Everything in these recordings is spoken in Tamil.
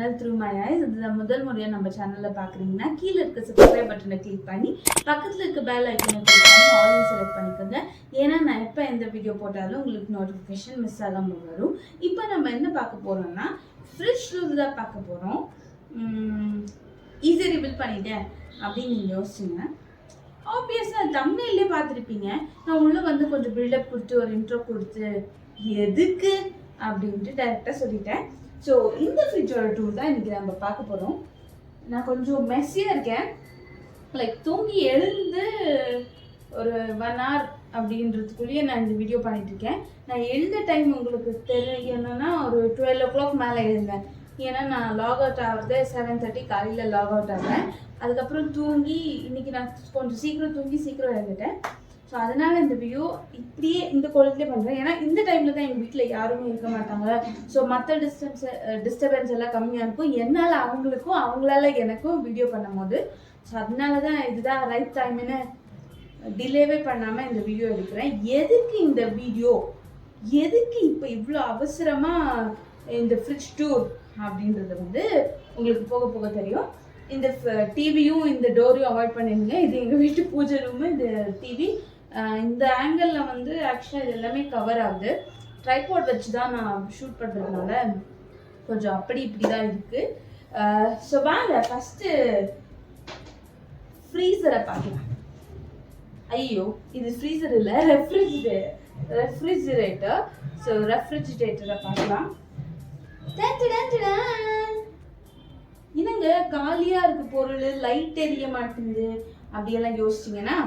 channel through my eyes. இது முதல் முறையா நம்ம சேனல்ல பாக்குறீங்கன்னா கீழ இருக்க subscribe பட்டனை கிளிக் பண்ணி பக்கத்துல இருக்க bell ஐகானை கிளிக் பண்ணி all செலக்ட் பண்ணிக்கோங்க. ஏன்னா நான் எப்ப எந்த வீடியோ போட்டாலும் உங்களுக்கு நோட்டிஃபிகேஷன் மிஸ் ஆகாம வரும். இப்போ நம்ம என்ன பார்க்க போறோம்னா ஃப்ரிட்ஜ் டூர் தான் பார்க்க போறோம். ஈஸியா ரிவீல் பண்ணிட்டேன் அப்படின்னு நீங்க யோசிச்சீங்க. ஆப்வியஸா தம்ப்நெயிலே பார்த்திருப்பீங்க. நான் உள்ள வந்து கொஞ்சம் பில்டப் கொடுத்து ஒரு இன்ட்ரோ கொடுத்து எதுக்கு அப்படின்ட்டு டைரக்டா சொல்லிட்டேன். ஸோ இந்த ஃப்ரிட்ஜோட டூர் தான் இன்னைக்கு நம்ம பார்க்க போகிறோம். நான் கொஞ்சம் மெஸ்ஸியாக இருக்கேன். லைக் தூங்கி எழுந்து ஒரு 1 hour அப்படின்றதுக்குள்ளேயே நான் இந்த வீடியோ பண்ணிட்டுருக்கேன். நான் எழுந்த டைம் உங்களுக்கு தெரியணும்னா ஒரு 12 o'clock மேலே எழுந்தேன். ஏன்னா நான் லாக் அவுட் ஆகிறது 7:30 காலையில் லாக் அவுட் ஆகிறேன். அதுக்கப்புறம் தூங்கி இன்றைக்கி நான் கொஞ்சம் சீக்கிரம் தூங்கி சீக்கிரம் எழுந்துட்டேன். ஸோ அதனால் இந்த வீடியோ இப்படியே இந்த கோலத்திலே பண்ணுறேன். ஏன்னா இந்த டைமில் தான் எங்கள் வீட்டில் யாருமே இருக்க மாட்டாங்க. ஸோ மற்ற டிஸ்டர்பன்ஸ் எல்லாம் கம்மியாக இருக்கும். என்னால் அவங்களுக்கும் அவங்களால எனக்கும் வீடியோ பண்ணும் போது. ஸோ அதனால தான் இதுதான் ரைட் டைம்னு டிலேவே பண்ணாமல் இந்த வீடியோ எடுக்கிறேன். எதுக்கு இந்த வீடியோ, எதுக்கு இப்போ இவ்வளோ அவசரமாக இந்த ஃப்ரிட்ஜ் டூர் அப்படின்றது வந்து உங்களுக்கு போக போக தெரியும். இந்த டிவியும் இந்த டோரையும் அவாய்ட் பண்ணிடுங்க. இது எங்கள் வீட்டு பூஜை ரூமு. இந்த டிவி இந்த ஆங்கிளில் வந்து ஆக்சுவலாக இது எல்லாமே கவர் ஆகுது. ட்ரைபாட் வச்சு தான் நான் ஷூட் பண்ணுறதுனால கொஞ்சம் அப்படி இப்படி தான் இருக்குது. ஸோ வாங்க ஃபஸ்ட்டு ஃப்ரீசரை பார்க்கலாம். ஐயோ இது ஃப்ரீசர் இல்லை, ரெஃப்ரிஜிரேட்டர். ஸோ ரெஃப்ரிஜிரேட்டரை பார்க்கலாம். என்னங்க காலியாக இருக்க பொருள், லைட் எரிய மாட்டேங்குது அப்படியெல்லாம் யோசிச்சிங்கன்னா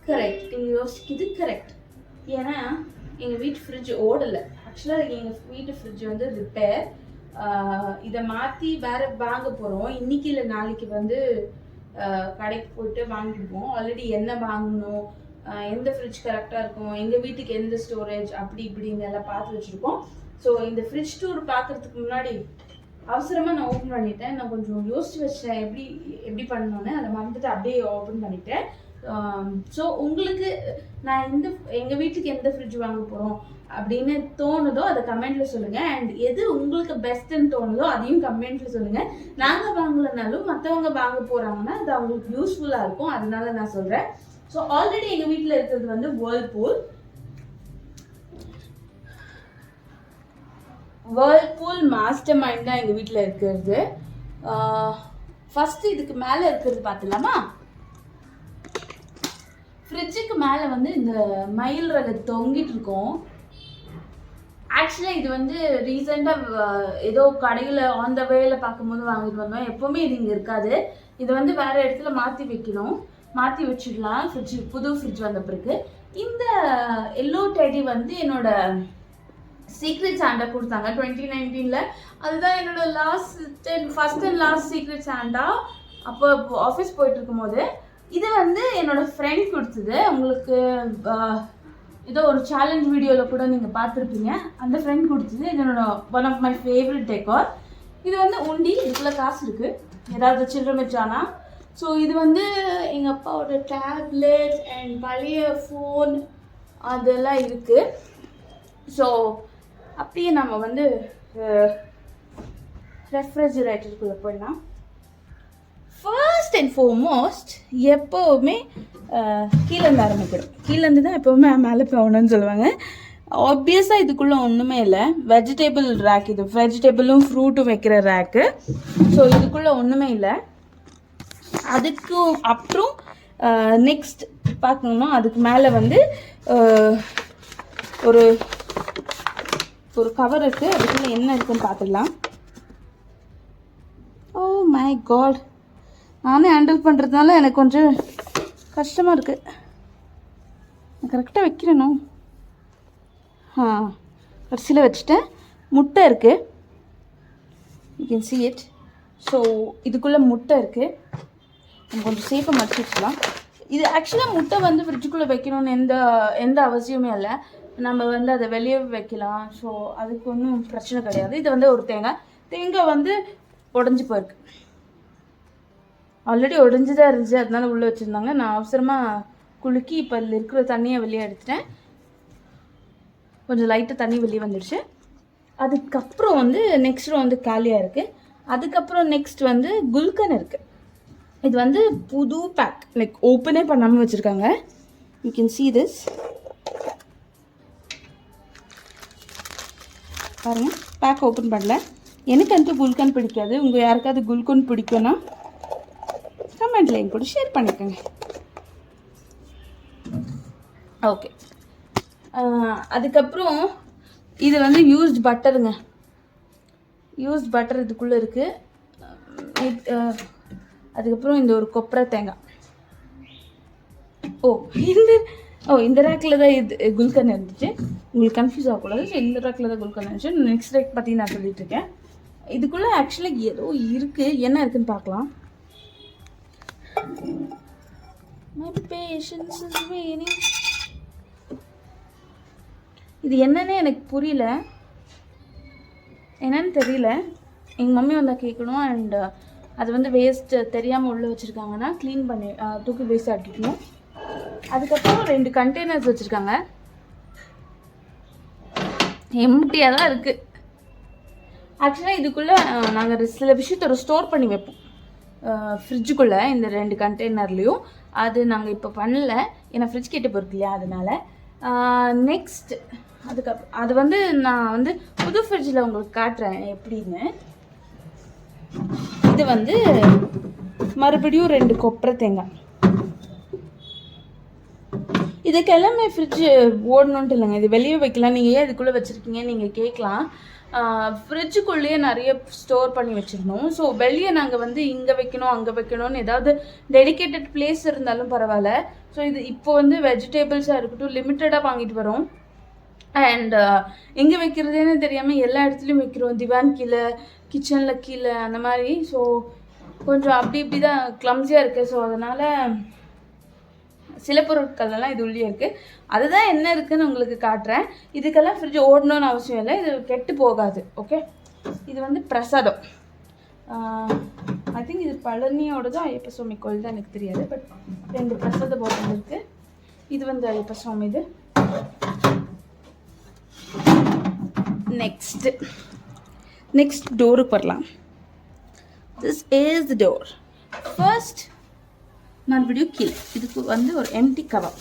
கரெக்ட், நீங்கள் யோசிக்குது கரெக்ட். ஏன்னா எங்கள் வீட்டு ஃப்ரிட்ஜ் ஓடலை. ஆக்சுவலாக எங்கள் வீட்டு ஃப்ரிட்ஜ் வந்து ரிப்பேர். இதை மாற்றி வேறு வாங்க போகிறோம். இன்றைக்கி இல்லை நாளைக்கு வந்து கடைக்கு போய்ட்டு வாங்கிடுவோம். ஆல்ரெடி என்ன வாங்கணும், எந்த ஃப்ரிட்ஜ் கரெக்டாக இருக்கும், எங்கள் வீட்டுக்கு எந்த ஸ்டோரேஜ் அப்படி இப்படின்னு எல்லாம் பார்த்து வச்சுருக்கோம். ஸோ இந்த ஃப்ரிட்ஜ் டூர் பார்க்குறதுக்கு முன்னாடி அவசரமாக நான் ஓப்பன் பண்ணிட்டேன். நான் கொஞ்சம் யோசிச்சு வச்சேன் எப்படி பண்ணணுன்னு. அதை மறந்துட்டு அப்படியே ஓப்பன் பண்ணிட்டேன். ஸோ உங்களுக்கு நான் எங்கள் வீட்டுக்கு எந்த ஃப்ரிட்ஜ் வாங்க போகிறோம் அப்படின்னு தோணுதோ அதை கமெண்ட்டில் சொல்லுங்கள். அண்ட் எது உங்களுக்கு பெஸ்ட்டுன்னு தோணுதோ அதையும் கமெண்ட்டில் சொல்லுங்கள். நாங்கள் வாங்கலைனாலும் மற்றவங்க வாங்க போகிறாங்கன்னா அது அவங்களுக்கு யூஸ்ஃபுல்லாக இருக்கும். அதனால நான் சொல்கிறேன். ஸோ ஆல்ரெடி எங்கள் வீட்டில் இருக்கிறது வந்து வேர்ல்பூல் மாஸ்டர் மைண்ட் தான் எங்கள் வீட்டில் இருக்கிறது. ஃபஸ்ட்டு இதுக்கு மேலே இருக்கிறது பார்த்துலாமா? ஃப்ரிட்ஜுக்கு மேலே வந்து இந்த மயில் ரக தொங்கிட்டு இருக்கோம். ஆக்சுவலாக இது வந்து ரீசெண்டாக ஏதோ கடையில் ஆன் த வேல பார்க்கும்போது வாங்கிட்டு வந்தோம். எப்போவுமே இது இங்கே இருக்காது. இதை வந்து வேறு இடத்துல மாற்றி வைக்கணும். மாற்றி வச்சிடலாம் புது ஃப்ரிட்ஜ் வந்த பிறகு. இந்த எல்லோ டெடி வந்து என்னோட சீக்ரெட் சாண்டா கொடுத்தாங்க 2019. அதுதான் என்னோட first and last secret Santa. அப்போ ஆஃபீஸ் போயிட்டு இருக்கும்போது இது வந்து என்னோட ஃப்ரெண்ட் கொடுத்தது. உங்களுக்கு ஏதோ ஒரு சேலஞ்ச் வீடியோவில் கூட நீங்கள் பார்த்துருப்பீங்க. அந்த ஃப்ரெண்ட் கொடுத்தது. இது என்னோட one of my favourite decor. இது வந்து உண்டி, இதுக்குள்ள காசு இருக்குது, ஏதாவது சில்லறை வச்சானா. ஸோ இது வந்து எங்கள் அப்பாவோட டேப்லெட் அண்ட் பழைய ஃபோன் அதெல்லாம் இருக்குது. ஸோ அப்படியே நம்ம வந்து ரெஃப்ரிஜிரேட்டருக்குள்ளே போயிடலாம். ஃபர்ஸ்ட் அண்ட் ஃபார்மோஸ்ட் எப்போவுமே கீழேருந்து ஆரம்பிக்கணும். கீழேருந்து தான் எப்போவுமே மேலே போகணும்னு சொல்லுவாங்க. ஆப்வியஸாக இதுக்குள்ளே ஒன்றுமே இல்லை. வெஜிடபிள் ரேக், இது வெஜிடபிளும் ஃப்ரூட்டும் வைக்கிற ரேக்கு. ஸோ இதுக்குள்ளே ஒன்றுமே இல்லை. அதுக்கு அப்புறம் நெக்ஸ்ட் பார்க்கணுன்னா அதுக்கு மேலே வந்து ஒரு கவர் இருக்குது. அதுக்குள்ளே என்ன இருக்குன்னு பார்த்துடலாம். ஓ மை காட், நானே ஹேண்டில் பண்ணுறதுனால எனக்கு கொஞ்சம் கஷ்டமாக இருக்குது. நான் கரெக்டாக வைக்கிறேனோ? கடைசியில் வச்சுட்டேன். முட்டை இருக்குது, you can see it. So இதுக்குள்ளே முட்டை இருக்குது. நம்ம கொஞ்சம் சேஃபாக மடிச்சு வச்சுக்கலாம். இது ஆக்சுவலாக முட்டை வந்து ஃப்ரிட்ஜுக்குள்ளே வைக்கணும்னு எந்த அவசியமே இல்லை. நம்ம வந்து அதை வெளியே வைக்கலாம். ஸோ அதுக்கு ஒன்றும் பிரச்சனை கிடையாது. இது வந்து ஒரு தேங்காய் வந்து உடஞ்சி போயிருக்கு. ஆல்ரெடி உடஞ்சி தான் இருந்துச்சு, அதனால உள்ளே வச்சுருந்தாங்க. நான் அவசரமாக குலுக்கி இப்போ அதில் இருக்கிற தண்ணியை வெளியே எடுத்துட்டேன். கொஞ்சம் லைட்டாக தண்ணி வெளியே வந்துடுச்சு. அதுக்கப்புறம் வந்து நெக்ஸ்ட் ரோ வந்து காலியாக இருக்குது. அதுக்கப்புறம் நெக்ஸ்ட் வந்து குல்கன் இருக்குது. இது வந்து புது பேக், லைக் ஓப்பனே பண்ணாமல் வச்சுருக்காங்க. You can see this. பாருங்க, பேக் ஓப்பன் பண்ணல. எனக்கு அந்த குல்கன் பிடிக்காது. உங்கள் யாருக்காவது குல்கன் பிடிக்கும்னா கமெண்ட்ல என் கூட ஷேர் பண்ணிக்கோங்க. ஓகே, அதுக்கப்புறம் இது வந்து யூஸ்ட் பட்டருங்க. யூஸ்ட் பட்டர் இதுக்குள்ளே இருக்குது. அதுக்கப்புறம் இந்த ஒரு கொப்பரை தேங்காய். இந்த ரேக்கில் தான் இது குல்கன் இருந்துச்சு. உங்களுக்கு கன்ஃபியூஸ் ஆகக்கூடாது. ஸோ இந்த ரேக்கில் தான் குல்கன் இருந்துச்சு. நெக்ஸ்ட் ரேக் பற்றி நான் சொல்லிட்டு இருக்கேன். இதுக்குள்ளே ஆக்சுவலாக ஏதோ இருக்குது. என்ன இருக்குன்னு பார்க்கலாம். My patience is waning. இது என்னன்னு எனக்கு புரியல, என்னன்னு தெரியல. எங்கள் மம்மி வந்தால் கேட்கணும். அண்ட் அது வந்து வேஸ்ட்டு தெரியாமல் உள்ளே வச்சுருக்காங்கன்னா க்ளீன் பண்ணி தூக்கி வேஸ்ட் ஆட்டிக்கணும். அதுக்கப்புறம் 2 கண்டெய்னர்ஸ் வச்சுருக்காங்க. எம்டியாக தான் இருக்குது. ஆக்சுவலாக இதுக்குள்ளே நாங்கள் சில விஷயத்தை ஸ்டோர் பண்ணி வைப்போம் ஃப்ரிட்ஜுக்குள்ளே, இந்த 2 கண்டெய்னர்லேயும். அது நாங்கள் இப்போ பண்ணல, ஏன்னா ஃப்ரிட்ஜ் கேட்டு போயிருக்கு இல்லையா, அதனால. நெக்ஸ்ட் அதுக்கப்புறம் அது வந்து நான் வந்து புது ஃப்ரிட்ஜில் உங்களுக்கு காட்டுறேன் எப்படின்னு. இது வந்து மறுபடியும் 2 கொப்பரை தேங்காய். இதுக்கெல்லாமே ஃப்ரிட்ஜு ஓடணுன்ட்டு இல்லைங்க, இது வெளியே வைக்கலாம். நீங்கள் ஏன் இதுக்குள்ளே வச்சுருக்கீங்க நீங்கள் கேட்கலாம். ஃப்ரிட்ஜுக்குள்ளேயே நிறைய ஸ்டோர் பண்ணி வச்சிடணும். ஸோ வெளியே நாங்கள் வந்து இங்கே வைக்கணும் அங்கே வைக்கணும்னு ஏதாவது டெடிக்கேட்டட் பிளேஸ் இருந்தாலும் பரவாயில்ல. ஸோ இது இப்போ வந்து வெஜிடபிள்ஸாக இருக்கட்டும் லிமிட்டடாக வாங்கிட்டு வரோம். அண்ட் எங்கே வைக்கிறதுன்னு தெரியாமல் எல்லா இடத்துலையும் வைக்கிறோம். திவான் கீழே, கிச்சனில் கீழே, அந்த மாதிரி. ஸோ கொஞ்சம் அப்படி இப்படி தான் கிளம்ஸியாக இருக்குது. ஸோ அதனால் சில பொருட்கள்லாம் இது உள்ளே இருக்குது. அதுதான் என்ன இருக்குதுன்னு உங்களுக்கு காட்டுறேன். இதுக்கெல்லாம் ஃப்ரிட்ஜ் ஓடணும்னு அவசியம் இல்லை, இது கெட்டு போகாது. ஓகே, இது வந்து பிரசாதம். ஐ திங்க் இது பழனியோட தான், ஐயப்ப சுவாமி கோயில் தான், எனக்கு தெரியாது. பட் 2 பிரசாத பாட்டில் இருக்குது. இது வந்து ஐயப்ப சுவாமி. இது நெக்ஸ்ட் டோருக்கு வரலாம். This is the door. First மறுபடியும் கீழே இதுக்கு வந்து ஒரு எம்டி கவர்.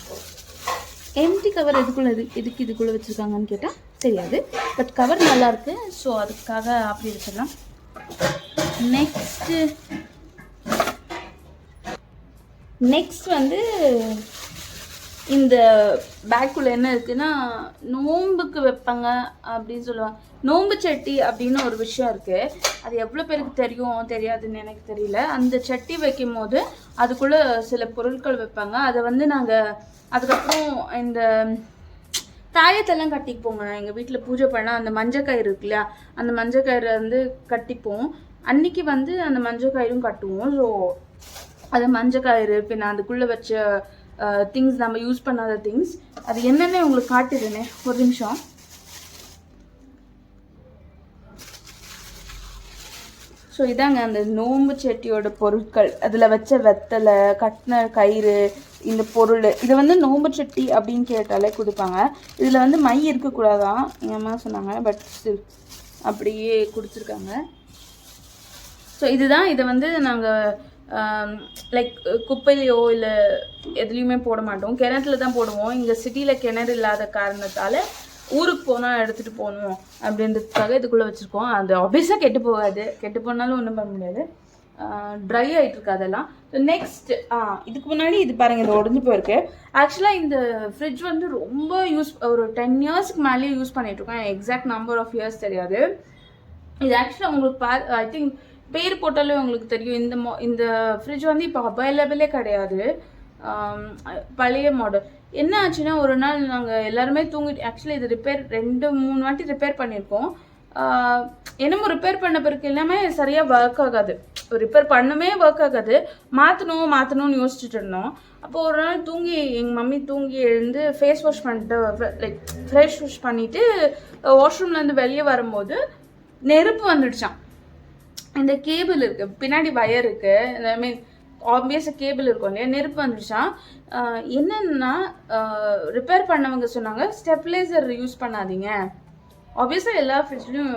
எதுக்கு இதுக்குள்ளே வச்சுருக்காங்கன்னு கேட்டால் தெரியாது. பட் கவர் நல்லாயிருக்கு, ஸோ அதுக்காக அப்படி வச்சிடலாம். நெக்ஸ்ட் வந்து இந்த பேக்குள்ளே என்ன இருக்குன்னா, நோம்புக்கு வைப்பாங்க அப்படின்னு சொல்லுவாங்க. நோம்பு சட்டி அப்படின்னு ஒரு விஷயம் இருக்குது. அது எவ்வளோ பேருக்கு தெரியும் தெரியாதுன்னு எனக்கு தெரியல. அந்த சட்டி வைக்கும் போது அதுக்குள்ளே சில பொருட்கள் வைப்பாங்க. அதை வந்து நாங்கள் அதுக்கப்புறம் இந்த தாயத்தெல்லாம் கட்டிப்போங்க. எங்கள் வீட்டில் பூஜை பண்ணால் அந்த மஞ்சள் கயிறு இருக்கு இல்லையா, அந்த மஞ்சள் கயிறை வந்து கட்டிப்போம். அன்னைக்கு வந்து அந்த மஞ்சள் கயிறும் கட்டுவோம். ஸோ அது மஞ்சள் கயிறு, பின்ன அதுக்குள்ளே வச்ச திங்ஸ், நம்ம யூஸ் பண்ணாத திங்ஸ், அது என்னென்ன உங்களுக்கு காட்டுதுன்னு ஒரு நிமிஷம். ஸோ இதாங்க அந்த நோம்பு செட்டியோட பொருட்கள். அதில் வச்ச வெத்தலை, கட்டின கயிறு, இந்த பொருள். இதை வந்து நோம்பு சட்டி அப்படின்னு கேட்டாலே கொடுப்பாங்க. இதில் வந்து மை இருக்கக்கூடாதான் எங்கள் அம்மா சொன்னாங்க. பட் அப்படியே கொடுத்துருக்காங்க. ஸோ இதுதான். இதை வந்து நாங்கள் லைக் குப்பையிலையோ இல்லை எதுலேயுமே போட மாட்டோம், கிணத்துல தான் போடுவோம். இங்கே சிட்டியில் கிணறு இல்லாத காரணத்தால் ஊருக்கு போனால் எடுத்துகிட்டு போகணும் அப்படின்றதுக்காக இதுக்குள்ளே வச்சுருக்கோம். அது ஆப்வியஸாக கெட்டு போகாது, கெட்டு போனாலும் ஒன்றும் பண்ண முடியாது, ட்ரை ஆகிட்டு இருக்கு அதெல்லாம். ஸோ நெக்ஸ்ட் இதுக்கு முன்னாடி இது பாருங்கள், இது உடஞ்சி போயிருக்கு. ஆக்சுவலாக இந்த ஃப்ரிட்ஜ் வந்து ரொம்ப ஒரு 10 இயர்ஸ்க்கு மேலேயே யூஸ் பண்ணிகிட்ருக்கோம். எக்ஸாக்ட் நம்பர் ஆஃப் இயர்ஸ் தெரியாது. இது ஆக்சுவலாக உங்களுக்கு ஐ திங்க் பேர் போட்டாலே உங்களுக்கு தெரியும். இந்த ஃப்ரிட்ஜ் வந்து இப்போ அவைலபிளே கிடையாது, பழைய மாடல். என்ன ஆச்சுன்னா, ஒரு நாள் நாங்கள் எல்லாருமே தூங்கிட்டு, ஆக்சுவலி இது ரிப்பேர் 2-3 வாட்டி ரிப்பேர் பண்ணியிருக்கோம். என்னமோ ரிப்பேர் பண்ண பிறகு எல்லாமே சரியாக ஒர்க் ஆகாது. ரிப்பேர் பண்ணவே ஒர்க் ஆகாது. மாற்றணும்னு யோசிச்சுட்டு இருந்தோம். அப்போது ஒரு நாள் எங்கள் மம்மி தூங்கி எழுந்து ஃபேஸ் வாஷ் பண்ணிட்டு, லைக் ஃபேஸ் வாஷ் பண்ணிவிட்டு வாஷ்ரூம்லேருந்து வெளியே வரும்போது நெருப்பு வந்துடுச்சான். இந்த கேபிள் இருக்குது, பின்னாடி வயர் இருக்குது, ஐ மீன் ஆப்வியஸாக கேபிள் இருக்கும் இல்லையா, நெருப்பு வந்துடுச்சான். என்னன்னா ரிப்பேர் பண்ணவங்க சொன்னாங்க, ஸ்டெப்லைசர் யூஸ் பண்ணாதீங்க, ஆப்வியஸாக எல்லா ஃப்ரிட்ஜ்லையும்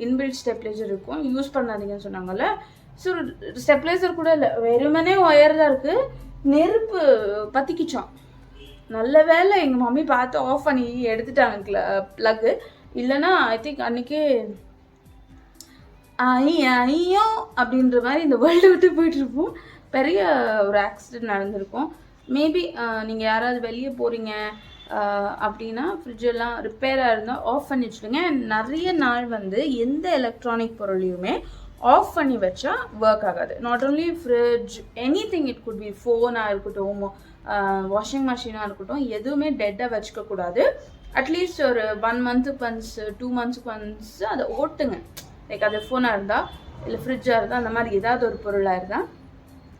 இன்பில்ட் ஸ்டெப்லைசர் இருக்கும், யூஸ் பண்ணாதீங்கன்னு சொன்னாங்கல்ல. ஸோ ஸ்டெப்லைசர் கூட இல்லை, வெறுமனே ஒயர் தான் இருக்குது. நெருப்பு பற்றிக்கிச்சான். நல்ல வேலை எங்கள் மம்மி பார்த்து ஆஃப் பண்ணி எடுத்துட்டாங்க ப்ளக்கு. இல்லைன்னா ஐ திங்க் அன்றைக்கே ஐயோ அப்படின்ற மாதிரி இந்த வேர்ல்டு விட்டு போயிட்டுருப்போம். பெரிய ஒரு ஆக்சிடெண்ட் நடந்திருக்கும். மேபி நீங்கள் யாராவது வெளியே போகிறீங்க அப்படின்னா ஃப்ரிட்ஜெல்லாம் ரிப்பேராக இருந்தால் ஆஃப் பண்ணி வச்சுடுங்க. நிறைய நாள் வந்து எந்த எலக்ட்ரானிக் பொருளையுமே ஆஃப் பண்ணி வச்சா ஒர்க் ஆகாது. Not only fridge, any thing, it could be ஃபோனாக இருக்கட்டும், வாஷிங் மிஷினாக இருக்கட்டும், எதுவுமே டெட்டாக வச்சுக்கக்கூடாது. அட்லீஸ்ட் ஒரு 1 மந்த்துக்கு ஒன்ஸ் 2 மந்த்ஸுக்கு ஒன்ஸ் அதை ஓட்டுங்க. லைக் அது ஃபோனாக இருந்தால் இல்லை ஃப்ரிட்ஜாக இருந்தால் அந்த மாதிரி ஏதாவது ஒரு பொருளாக இருந்தால்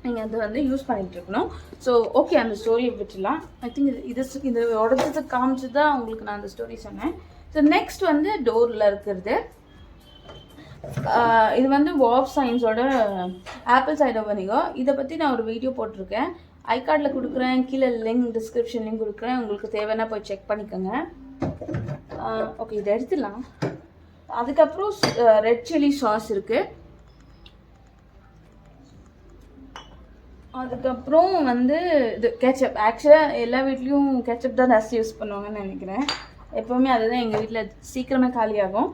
நீங்கள் அதை வந்து யூஸ் பண்ணிகிட்டு இருக்கணும். ஸோ ஓகே, அந்த ஸ்டோரியை விட்டுலாம். ஐ திங்க் இது உடச்சது காமிச்சு தான் உங்களுக்கு நான் அந்த ஸ்டோரி சொன்னேன். ஸோ நெக்ஸ்ட் வந்து டோரில் இருக்கிறது. இது வந்து வாப் சயின்ஸோட ஆப்பிள் சைடர் வினிகர். இதை பற்றி நான் ஒரு வீடியோ போட்டிருக்கேன், ஐகார்டில் கொடுக்குறேன், கீழே லிங்க் டிஸ்கிரிப்ஷன்லேயும் கொடுக்குறேன், உங்களுக்கு தேவைன்னா போய் செக் பண்ணிக்கோங்க. ஓகே, இதை எடுத்துடலாம். அதுக்கப்புறம் ரெட் சில்லி சாஸ் இருக்குது. அதுக்கப்புறம் வந்து இது கெச்சப். ஆக்சுவலாக எல்லா வீட்லேயும் கெச்சப் தான் ஜாஸ்தி யூஸ் பண்ணுவாங்கன்னு நினைக்கிறேன். எப்போவுமே அதுதான் எங்கள் வீட்டில் சீக்கிரமே காலியாகும்.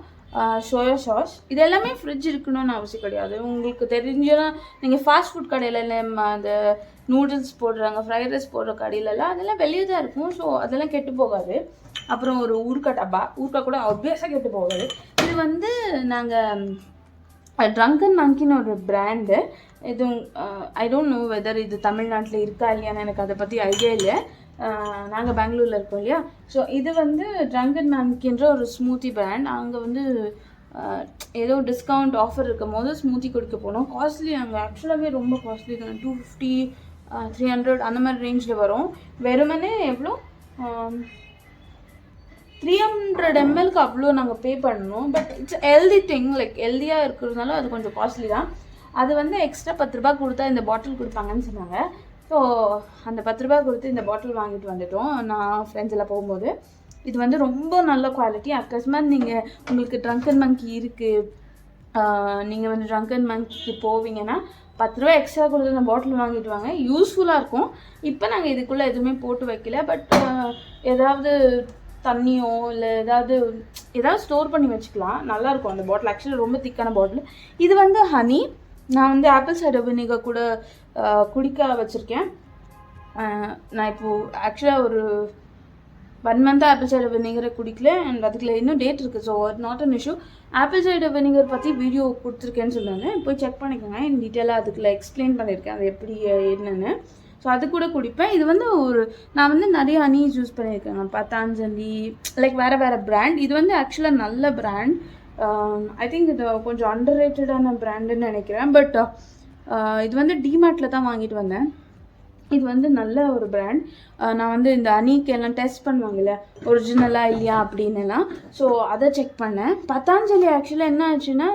Soya sauce. இது எல்லாமே ஃப்ரிட்ஜ் இருக்கணும்னு அவசியம் கிடையாது. உங்களுக்கு தெரிஞ்சனா நீங்கள் ஃபாஸ்ட் ஃபுட் கடையில் அந்த நூடுல்ஸ் போடுறாங்க, ஃப்ரைட் ரைஸ் போடுற கடையிலலாம் அதெல்லாம் வெளியே தான் இருக்கும். ஸோ அதெல்லாம் கெட்டு போகாது. அப்புறம் ஒரு ஊறுக்காய் டப்பா, ஊறுக்காய் கூட ஆப்வியஸாக கெட்டு போகாது. இது வந்து நாங்கள் ட்ரங்கன் மங்கின்னு ஒரு பிராண்டு. இது ஐ டோன்ட் நோ வெதர் இது தமிழ்நாட்டில் இருக்கா இல்லையான்னு எனக்கு அதை பற்றி ஐடியா இல்லை. நாங்கள் பெங்களூரில் இருக்கோம் இல்லையா. ஸோ இது வந்து ட்ரங்கன் மங்கின்ற ஒரு ஸ்மூத்தி பிராண்ட். அங்கே வந்து ஏதோ டிஸ்கவுண்ட் ஆஃபர் இருக்கும் போது ஸ்மூத்தி குடிக்க போனோம். காஸ்ட்லி, அங்கே ஆக்சுவலாகவே ரொம்ப காஸ்ட்லி தான். 250 300 அந்த மாதிரி ரேஞ்சில் வரும். வெறுமனே எவ்வளோ 300 ml அவ்வளோ நாங்கள் பே பண்ணணும். But it's healthy thing, like ஹெல்தியாக இருக்கிறதுனால அது கொஞ்சம் காஸ்ட்லி தான். அது வந்து எக்ஸ்ட்ரா 10 ரூபா கொடுத்தா இந்த பாட்டில் கொடுப்பாங்கன்னு சொன்னாங்க. ஸோ அந்த 10 ரூபா கொடுத்து இந்த பாட்டில் வாங்கிட்டு வந்துட்டோம் நான் ஃப்ரெண்ட்ஸ் எல்லாம் போகும்போது. இது வந்து ரொம்ப நல்ல குவாலிட்டி. அக்கஸ்மாத் நீங்கள் உங்களுக்கு ட்ரங்கன் மங்கி இருக்குது, நீங்கள் வந்து ட்ரங்கன் மங்கிக்கு போவீங்கன்னா 10 ரூபா எக்ஸ்ட்ரா கொடுத்து அந்த பாட்டில் வாங்கிட்டு வாங்க, யூஸ்ஃபுல்லாக இருக்கும். இப்போ நாங்கள் இதுக்குள்ளே எதுவுமே போட்டு வைக்கல. பட் ஏதாவது தண்ணியோ இல்லை ஏதாவது ஸ்டோர் பண்ணி வச்சுக்கலாம், நல்லாயிருக்கும் அந்த பாட்டில். ஆக்சுவலி ரொம்ப திக்கான பாட்டில். இது வந்து ஹனி. நான் வந்து ஆப்பிள் சைடர் வினிகர் கூட குடிக்க வச்சுருக்கேன். நான் இப்போது ஆக்சுவலாக ஒரு 1 மந்த்தாக ஆப்பிள் சைடர் வினிகரை குடிக்கல. அண்ட் அதுக்குள்ள இன்னும் டேட் இருக்குது. So not an issue. Apple cider vinegar பற்றி வீடியோ கொடுத்துருக்கேன்னு சொன்னாங்க, போய் செக் பண்ணிக்கோங்க. இன் டீட்டெயிலாக அதுக்குள்ள எக்ஸ்பிளைன் பண்ணியிருக்கேன் அது எப்படி என்னென்னு. ஸோ அது கூட குடிப்பேன். இது வந்து நான் வந்து நிறைய ஹனீஸ் யூஸ் பண்ணியிருக்கேன். பத்தாஞ்சலி, லைக் வேறு பிராண்ட். இது வந்து ஆக்சுவலாக நல்ல பிராண்ட். ஐ திங்க் இது கொஞ்சம் அண்டர் ரேட்டடான பிராண்டுன்னு நினைக்கிறேன். பட் இது வந்து டிமார்ட்டில் தான் வாங்கிட்டு வந்தேன். இது வந்து நல்ல ஒரு பிராண்ட். நான் வந்து இந்த ஹனிக்கு எல்லாம் டெஸ்ட் பண்ணுவாங்கல்ல, ஒரிஜினலாக இல்லையா அப்படின்னுலாம். ஸோ அதை செக் பண்ணேன். பத்தாஞ்சலி ஆக்சுவலாக என்ன ஆச்சுன்னா,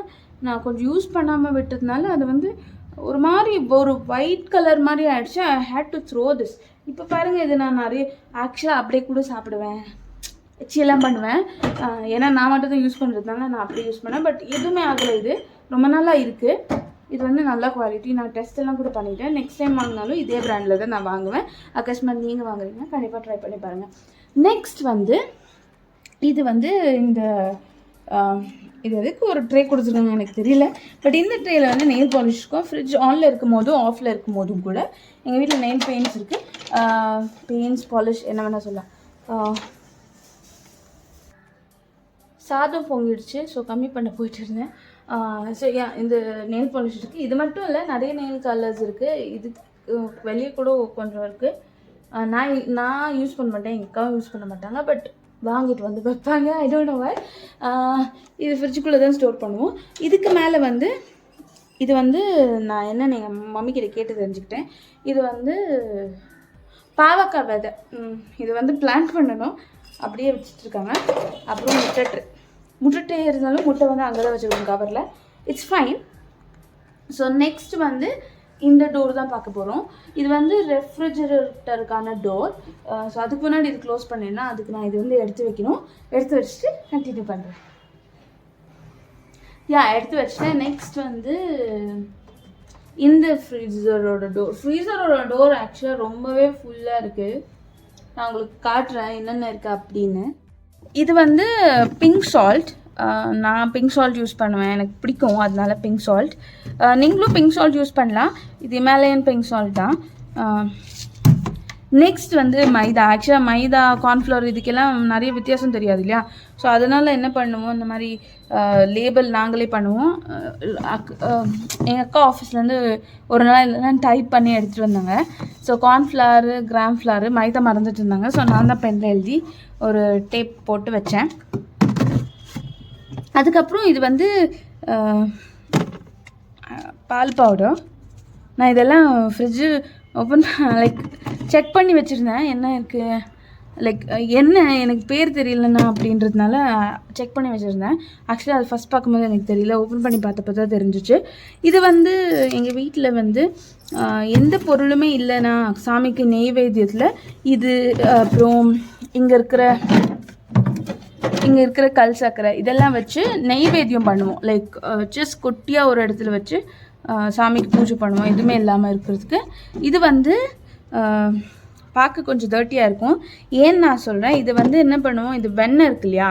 நான் கொஞ்சம் யூஸ் பண்ணாமல் விட்டதுனால அது வந்து ஒரு மாதிரி ஒரு ஒயிட் கலர் மாதிரி ஆகிடுச்சு. ஐ ஹேட் டு த்ரோ திஸ். இப்போ பாருங்கள், இது நான் நிறைய ஆக்சுவலாக அப்படியே கூட சாப்பிடுவேன், எல்லாம் பண்ணுவேன். ஏன்னா நான் மட்டும் தான் யூஸ் பண்ணுறதுனால நான் அப்படியே யூஸ் பண்ணேன். பட் எதுவுமே ஆகலை. இது ரொம்ப நல்லா இருக்குது. இது வந்து நல்ல குவாலிட்டி. நான் டெஸ்ட் எல்லாம் கூட பண்ணிட்டேன். நெக்ஸ்ட் டைம் வாங்கினாலும் இதே பிராண்டில் தான் நான் வாங்குவேன். அக்கஸ்மாத் நீங்கள் வாங்குறீங்க, கண்டிப்பாக ட்ரை பண்ணி பாருங்கள். நெக்ஸ்ட் வந்து இது வந்து இது எதுக்கு ஒரு ட்ரே கொடுத்துருக்காங்க எனக்கு தெரியல. பட் இந்த ட்ரேயில் வந்து நெயில் பாலிஷ் இருக்கும். ஃப்ரிட்ஜ் ஆனில் இருக்கும் போதும் ஆஃபில் இருக்கும் போதும் கூட எங்கள் வீட்டில் நெயில் பெயிண்ட்ஸ் இருக்குது. பெயிண்ட்ஸ் பாலிஷ் என்ன வேணால் சொல்லலாம். சாதம் பொங்கிடுச்சு, ஸோ கம்மி பண்ண போயிட்டு இருந்தேன். ஸோ இந்த நெயில் பாலிஷ் இருக்குது. இது மட்டும் இல்லை, நிறைய நெயில் கலர்ஸ் இருக்குது. இது வெளியே கூட கொஞ்சம் இருக்குது. நான் யூஸ் பண்ண மாட்டேன், எங்கள் அக்காவும் யூஸ் பண்ண மாட்டாங்க. பட் வாங்கிட்டு வந்து வைப்பாங்க. I don't know why. இது ஃப்ரிட்ஜுக்குள்ளே தான் ஸ்டோர் பண்ணுவோம். இதுக்கு மேலே வந்து இது வந்து நான் என்ன எங்கள் மம்மிக்கிட்ட கேட்டு தெரிஞ்சுக்கிட்டேன். இது வந்து பாவக்காய் விதை. இது வந்து பிளான்ட் பண்ணணும், அப்படியே வச்சுட்ருக்காங்க. அப்புறம் முட்டை இருந்தாலும் முட்டை வந்து அங்கே தான் வச்சுருக்கோம் கவரில். It's fine. ஸோ நெக்ஸ்ட் வந்து இந்த டோர் தான் பார்க்க போகிறோம். இது வந்து ரெஃப்ரிஜரேட்டருக்கான டோர். ஸோ அதுக்கு முன்னாடி இது க்ளோஸ் பண்ணேன்னா அதுக்கு நான் இது வந்து எடுத்து வைக்கணும். எடுத்து வச்சுட்டு கண்டினியூ பண்ணுறேன். எடுத்து வச்சிட்டேன். நெக்ஸ்ட் வந்து இந்த ஃப்ரீசரோட டோர் ஆக்சுவலாக ரொம்பவே ஃபுல்லாக இருக்குது. நான் உங்களுக்கு காட்டுறேன் என்னென்ன இருக்குது அப்படின்னு. இது வந்து பிங்க் சால்ட். நான் பிங்க் சால்ட் யூஸ் பண்ணுவேன், எனக்கு பிடிக்கும், அதனால பிங்க் சால்ட். நீங்களும் பிங்க் சால்ட் யூஸ் பண்ணலாம். இது ஹிமாலயன் பிங்க் சால்ட் தான். நெக்ஸ்ட் வந்து மைதா. ஆக்சுவலாக மைதா, கார்ன்ஃப்ளவர் இதுக்கெல்லாம் நிறைய வித்தியாசம் தெரியாது இல்லையா? ஸோ அதனால் என்ன பண்ணுவோம், இந்த மாதிரி லேபிள் நாங்களே பண்ணுவோம். எங்கள் அக்கா ஆஃபீஸ்லேருந்து ஒரு நாள் இல்லைன்னா டைப் பண்ணி எடுத்துகிட்டு வந்தாங்க. ஸோ கார்ன்ஃப்ளவர், கிராம் ஃப்ளவர், மைதா மறந்துட்டு இருந்தாங்க. ஸோ நான் தான் பெனில் எழுதி ஒரு டேப் போட்டு வச்சேன். அதுக்கப்புறம் இது வந்து பால் பவுடர். நான் இதெல்லாம் ஃப்ரிட்ஜு ஓப்பன் செக் பண்ணி வச்சுருந்தேன் என்ன இருக்குது, என்ன எனக்கு பேர் தெரியலண்ணா அப்படின்றதுனால செக் பண்ணி வச்சுருந்தேன். ஆக்சுவலி அது ஃபஸ்ட் பார்க்கும்போது எனக்கு தெரியல, ஓப்பன் பண்ணி பார்த்தப்போ தான் தெரிஞ்சிச்சு. இது வந்து எங்கள் வீட்டில் வந்து எந்த பொருளுமே இல்லைன்னா சாமிக்கு நெய்வேத்தியத்தில் இது, அப்புறம் இங்கே இருக்கிற கல் சக்கரை இதெல்லாம் வச்சு நெய்வேத்தியம் பண்ணுவோம். ஜஸ்ட் குட்டியாக ஒரு இடத்துல வச்சு சாமிக்கு பூஜை பண்ணுவோம், எதுவுமே இல்லாமல் இருக்கிறதுக்கு. இது வந்து பார்க்க கொஞ்சம் டர்ட்டியாக இருக்கும். ஏன்னு நான் சொல்கிறேன், இது வந்து என்ன பண்ணுவோம், இது வெண்ணெய் இருக்கு இல்லையா,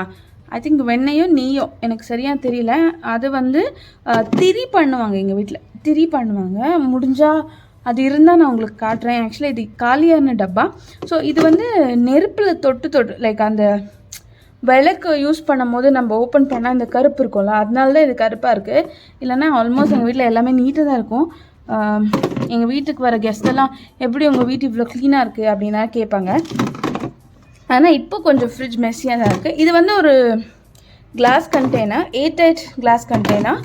ஐ திங்க் வெண்ணெயோ நெய்யோ எனக்கு சரியாக தெரியல, அது வந்து திரி பண்ணுவாங்க எங்கள் வீட்டில். திரி பண்ணுவாங்க. முடிஞ்சால் அது இருந்தால் நான் உங்களுக்கு காட்டுறேன். ஆக்சுவலாக இது காலியான டப்பா. ஸோ இது வந்து நெருப்பில் தொட்டு அந்த விளக்கு யூஸ் பண்ணும் போது நம்ம ஓப்பன் பண்ணால் இந்த கருப்பு இருக்கும்ல, அதனால தான் இது கருப்பாக இருக்குது. இல்லைன்னா ஆல்மோஸ்ட் எங்கள் வீட்டில் எல்லாமே நீட்டாக தான் இருக்கும். எங்கள் வீட்டுக்கு வர கெஸ்ட்டெல்லாம் எப்படி உங்கள் வீட்டு இவ்வளோ க்ளீனாக இருக்குது அப்படின்னா கேட்பாங்க. ஆனால் இப்போ கொஞ்சம் ஃப்ரிட்ஜ் மெஸ்ஸியாக தான் இருக்குது. இது வந்து ஒரு class container, airtight class container.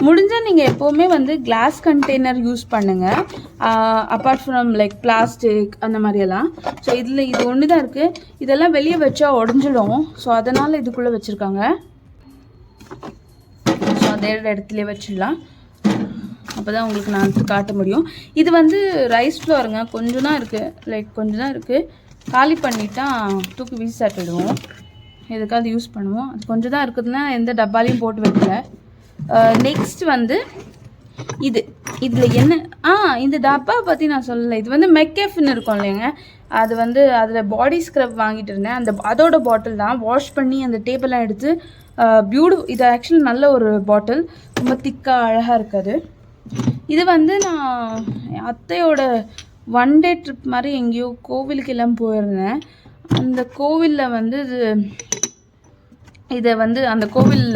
முடிஞ்சால் நீங்கள் எப்போவுமே வந்து கிளாஸ் கண்டெய்னர் யூஸ் பண்ணுங்கள், அப்பார்ட் ஃப்ரம் பிளாஸ்டிக் அந்த மாதிரியெல்லாம். ஸோ இது ஒன்று தான் இருக்குது. இதெல்லாம் வெளியே வச்சா உடஞ்சிடும். ஸோ அதனால் இதுக்குள்ளே வச்சுருக்காங்க. ஸோ அதே இடத்துலையே வச்சிடலாம், அப்போ தான் உங்களுக்கு நான் எடுத்து காட்ட முடியும். இது வந்து ரைஸ் ஃப்ளோருங்க, கொஞ்சம் தான் இருக்குது, கொஞ்சம் தான் இருக்குது. காலி பண்ணிட்டா தூக்கி வீசி சாப்பிடுவோம், எதுக்காவது யூஸ் பண்ணுவோம். அது கொஞ்சம் தான் இருக்குதுன்னா எந்த டப்பாலையும் போட்டு வைக்கல. நெக்ஸ்ட் வந்து இதில் என்ன, இந்த டப்பா பற்றி நான் சொல்லலை. இது வந்து மெக்கேஃப்னு இருக்கும் இல்லைங்க, அது வந்து அதில் பாடி ஸ்க்ரப் வாங்கிட்டு இருந்தேன். அதோட பாட்டில் தான், வாஷ் பண்ணி அந்த டேப்பெல்லாம் எடுத்து இது ஆக்சுவலி நல்ல ஒரு பாட்டில், ரொம்ப திக்காக அழகாக இருக்காது. இது வந்து நான் அத்தையோட ஒன் டே ட்ரிப் மாதிரி எங்கேயோ கோவிலுக்கு எல்லாம் போயிருந்தேன். அந்த கோவிலில் வந்து இதை வந்து அந்த கோவில்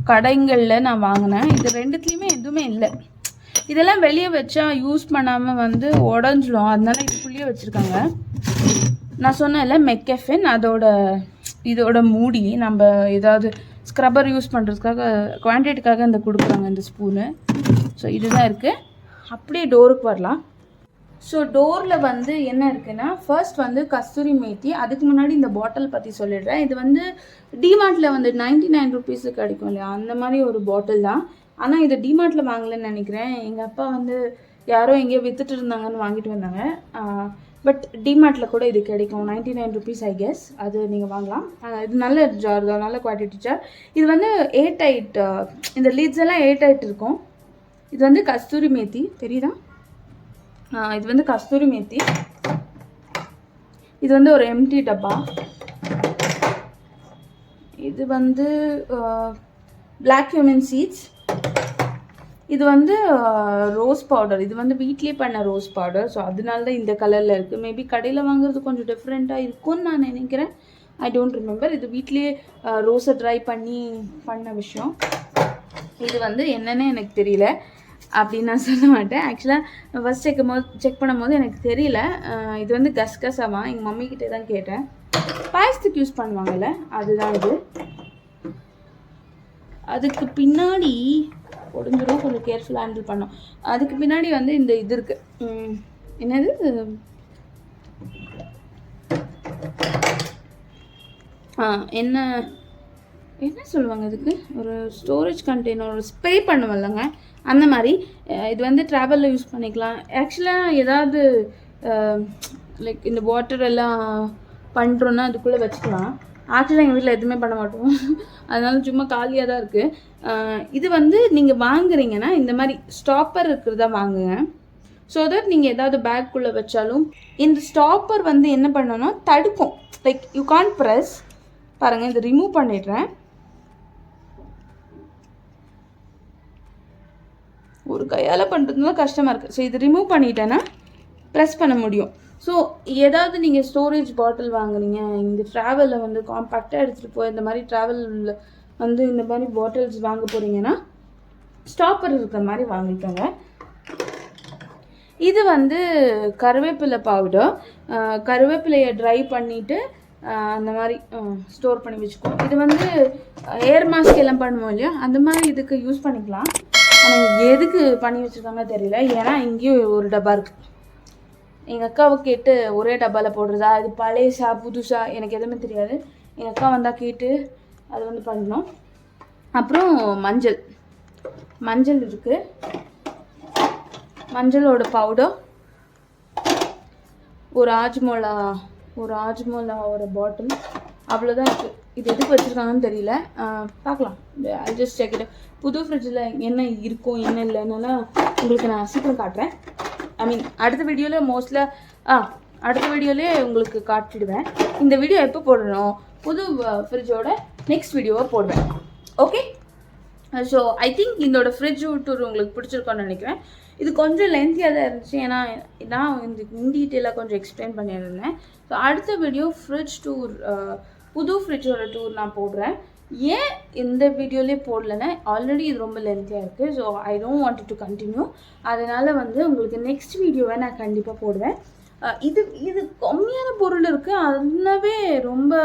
கடைங்களில் நான் வாங்கினேன். இது ரெண்டுத்துலேயுமே எதுவுமே இல்லை. இதெல்லாம் வெளியே வச்சா யூஸ் பண்ணாமல் வந்து உடஞ்சிடும், அதனால இதுக்குள்ளேயே வச்சுருக்காங்க. நான் சொன்னேன்ல மெக்கெஃபின், இதோட மூடி. நம்ம ஏதாவது ஸ்க்ரப்பர் யூஸ் பண்ணுறதுக்காக குவான்டிட்டிக்காக இந்த கொடுக்குறாங்க இந்த ஸ்பூனு. ஸோ இதுதான் இருக்குது. அப்படியே டோருக்கு வரலாம். ஸோ டோரில் வந்து என்ன இருக்குன்னா, ஃபர்ஸ்ட் வந்து கஸ்தூரி மேத்தி. அதுக்கு முன்னாடி இந்த பாட்டில் பற்றி சொல்லிடுறேன். இது வந்து டிமார்ட்டில் வந்து 99 ருபீஸுக்கு கிடைக்கும் இல்லையா, அந்த மாதிரி ஒரு பாட்டில் தான். ஆனால் இதை டிமார்ட்டில் வாங்கலைன்னு நினைக்கிறேன். எங்கள் அப்பா வந்து யாரோ எங்கேயோ விற்றுட்டு இருந்தாங்கன்னு வாங்கிட்டு வந்தாங்க. பட் டிமார்ட்டில் கூட இது கிடைக்கும், 99 ருபீஸ் ஐ கெஸ். அது நீங்கள் வாங்கலாம். இது நல்ல ஜார் தான், நல்ல குவாலிட்டி ஜார். இது வந்து ஏர்டைட், இந்த லிட்ஸ் எல்லாம் ஏர்டைட் இருக்கும். இது வந்து கஸ்தூரி மேத்தி, தெரியுதா? இது வந்து கஸ்தூரி மேத்தி. இது வந்து ஒரு எம்டி டப்பா. இது வந்து பிளாக் cumin சீட்ஸ். இது வந்து ரோஸ் பவுடர். இது வந்து வீட்லேயே பண்ண ரோஸ் பவுடர். ஸோ அதனால தான் இந்த கலரில் இருக்குது. மேபி கடையில் வாங்குறது கொஞ்சம் டிஃப்ரெண்ட்டாக இருக்கும்னு நான் நினைக்கிறேன். I don't remember. இது வீட்லேயே ரோஸை ட்ரை பண்ண விஷயம். இது வந்து என்னென்னு எனக்கு தெரியல அப்படின்னு நான் சொல்ல மாட்டேன். ஆக்சுவலாக ஃபஸ்ட் செக் பண்ணும்போது எனக்கு தெரியல. இது வந்து கசகசாவா, எங்கள் மம்மிக்கிட்டே தான் கேட்டேன். பாயசத்துக்கு யூஸ் பண்ணுவாங்கள்ல, அதுதான் இது. அதுக்கு பின்னாடி உடஞ்சிரும், கொஞ்சம் கேர்ஃபுல்லாக ஹேண்டில் பண்ணோம். அதுக்கு பின்னாடி வந்து இந்த இது இருக்குது, என்னது, என்ன என்ன சொல்லுவாங்க இதுக்கு, ஒரு ஸ்டோரேஜ் கண்டெய்னர், ஒரு ஸ்ப்ரே பண்ணுவல்லங்க அந்த மாதிரி. இது வந்து ட்ராவலில் யூஸ் பண்ணிக்கலாம். ஆக்சுவலாக ஏதாவது லைக் இந்த வாட்டர் எல்லாம் பண்ணுறோன்னா அதுக்குள்ளே வச்சுக்கலாம். ஆக்சுவலாக எங்கள் வீட்டில் எதுவுமே பண்ண மாட்டோம், அதனால சும்மா காலியாக தான் இருக்குது. இது வந்து நீங்கள் வாங்குறீங்கன்னா இந்த மாதிரி ஸ்டாப்பர் இருக்கிறதா வாங்குங்க. ஸோ தட் நீங்கள் ஏதாவது பேக்குள்ளே வச்சாலும் இந்த ஸ்டாப்பர் வந்து என்ன பண்ணணும், தடுக்கும். Like you can't press. பாருங்கள், இதை ரிமூவ் பண்ணிடுறேன். ஒரு கையால் பண்ணுறதுனால கஷ்டமாக இருக்குது. ஸோ இது ரிமூவ் பண்ணிட்டேன்னா ப்ரெஸ் பண்ண முடியும். ஸோ ஏதாவது நீங்கள் ஸ்டோரேஜ் பாட்டில் வாங்குறீங்க, இந்த ட்ராவலில் வந்து காம்பேக்டாக எடுத்துகிட்டு போய் இந்த மாதிரி ட்ராவலில் வந்து இந்த மாதிரி பாட்டில்ஸ் வாங்க போகிறீங்கன்னா ஸ்டாப்பர் இருக்கிற மாதிரி வாங்கிக்கோங்க. இது வந்து கருவேப்பிலை பவுடர். கருவேப்பிலையை ட்ரை பண்ணிவிட்டு அந்த மாதிரி ஸ்டோர் பண்ணி வச்சுக்கோ. இது வந்து ஏர் மாஸ்க் எல்லாம் பண்ணுவோம் இல்லையா, அந்த மாதிரி இதுக்கு யூஸ் பண்ணிக்கலாம். ஆனால் எதுக்கு பண்ணி வச்சுருக்காங்க தெரியல. ஏன்னா இங்கேயும் ஒரு டப்பா இருக்குது. எங்கள் அக்காவை கேட்டு ஒரே டப்பாவில் போடுறதா, இது பழையசா புதுசா எனக்கு எதுவுமே தெரியாது. எங்கள் அக்கா வந்தால் கேட்டு அது வந்து பண்ணணும். அப்புறம் மஞ்சள் இருக்குது, மஞ்சளோட பவுடர், ஒரு ஆஜ்மோலா ஒரு பாட்டில், அவ்வளோதான் இருக்குது. இது எதுக்கு வச்சுருக்காங்கன்னு தெரியல, பார்க்கலாம். I just check it. புது ஃப்ரிட்ஜில் என்ன இருக்கும் என்ன இல்லைன்னா உங்களுக்கு நான் சீக்கிரம் காட்டுறேன். ஐ மீன் அடுத்த வீடியோவில் அடுத்த வீடியோலேயே உங்களுக்கு காட்டிடுவேன். இந்த வீடியோ எப்போ போடணும், புது ஃப்ரிட்ஜோட நெக்ஸ்ட் வீடியோவை போடுவேன். ஓகே, ஸோ ஐ திங்க் இதோட ஃப்ரிட்ஜ் டூர் உங்களுக்கு பிடிச்சிருக்கோன்னு நினைக்கிறேன். இது கொஞ்சம் லென்த்தியாக தான் இருந்துச்சு, ஏன்னா நான் இன் டீட்டெயிலாக கொஞ்சம் எக்ஸ்பிளைன் பண்ணியிருந்தேன். ஸோ அடுத்த வீடியோ ஃப்ரிட்ஜ் டூர், புது ஃப்ரிட்ஜோட டூர் நான் போடுறேன். ஏன் இந்த வீடியோலேயே போடலைன்னா, ஆல்ரெடி இது ரொம்ப லென்த்தியாக இருக்குது. So I don't want to continue. அதனால் வந்து உங்களுக்கு நெக்ஸ்ட் வீடியோவை நான் கண்டிப்பாக போடுவேன். இது கம்மியான பொருள் இருக்குது, அதனாவே ரொம்ப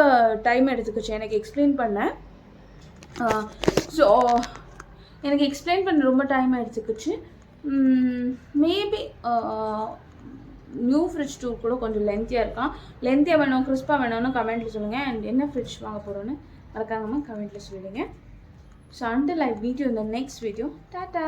டைம் எடுத்துக்கிச்சு எனக்கு எக்ஸ்பிளைன் பண்ண. ஸோ எனக்கு எக்ஸ்பிளைன் பண்ண ரொம்ப டைம் எடுத்துக்கிச்சு. மேபி நியூ ஃப்ரிட்ஜ் டூர் கூட கொஞ்சம் லென்த்தியாக இருக்கான். லென்த்தியாக வேணும், கிறிஸ்பாக வேணும்னு கமெண்ட்டில் சொல்லுங்கள். அண்ட் என்ன ஃப்ரிட்ஜ் வாங்க போகிறோன்னு மறக்காமல் கமெண்ட்டில் சொல்லுங்கள். So until I meet you in the next video, tata.